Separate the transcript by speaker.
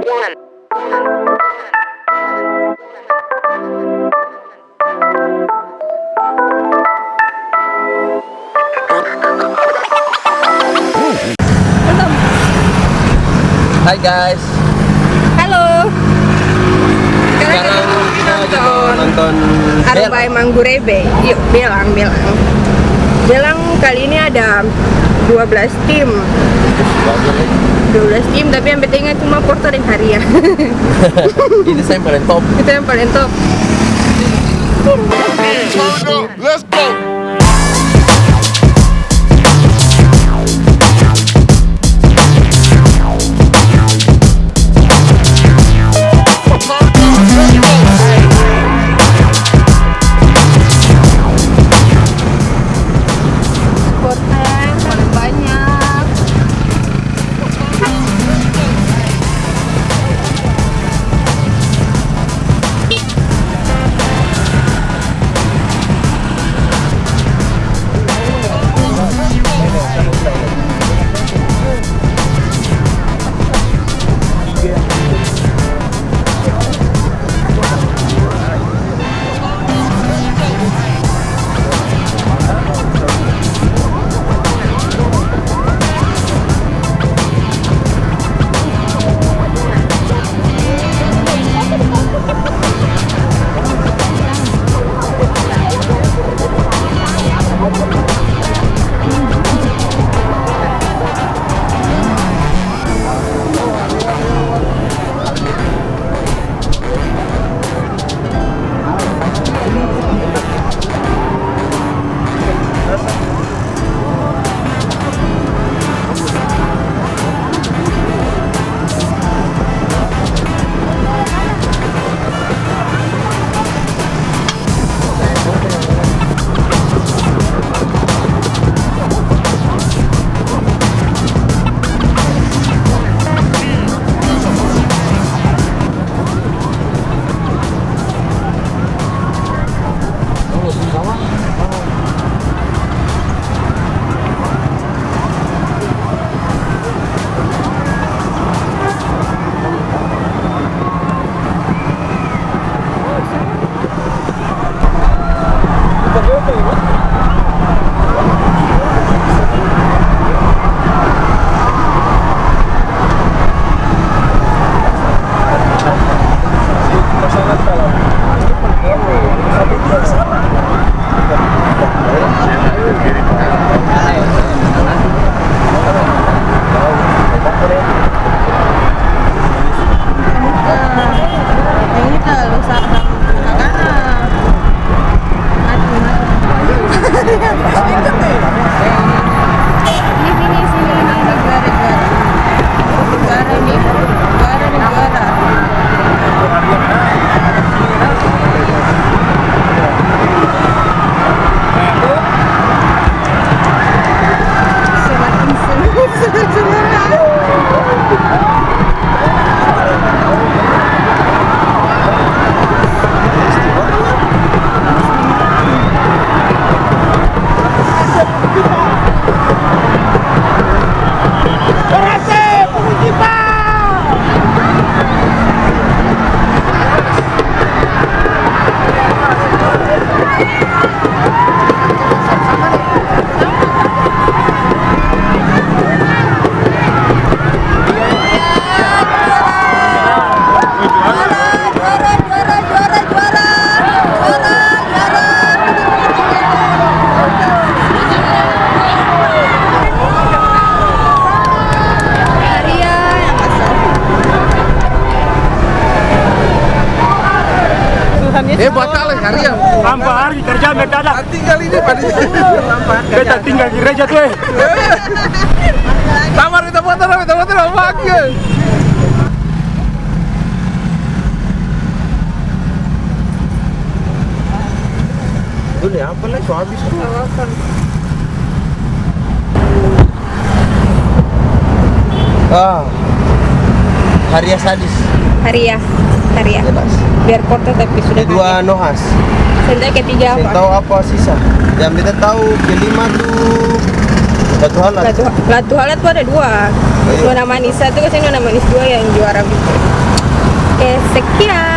Speaker 1: Hai guys.
Speaker 2: Halo.
Speaker 1: Sekarang kita lagi mau nonton
Speaker 2: Arbai Manggurebe. Yuk, belang. Belang kali ini ada 12 tim. 12 tim, tapi yang pentingnya cuma Porto dan Haria.
Speaker 1: Itu saya yang paling top.
Speaker 2: Itu yang paling top.
Speaker 3: Let's go.
Speaker 2: Supporter paling banyak.
Speaker 3: Buat kali Haria.
Speaker 4: Lampa hari kerja mendadak.
Speaker 3: Tinggal ini pada
Speaker 4: Kita tinggal di gereja tuh.
Speaker 3: Tamar kita motor lagi. Ini apa lagi? So habis.
Speaker 1: Haria sadis.
Speaker 2: Haria.
Speaker 1: Jelas.
Speaker 2: Biar Porto tapi sudah
Speaker 1: Kedua Nohas.
Speaker 2: Sentai ketiga
Speaker 1: Saya
Speaker 2: apa?
Speaker 1: tahu apa sisa. Yang kita tahu kelima tuh Batu Halat.
Speaker 2: Latu Halat tuh ada dua.
Speaker 1: Oh, iya.
Speaker 2: Nona Manisa tuh kesini Nona Manis dua yang juara gitu. Oke, sekian.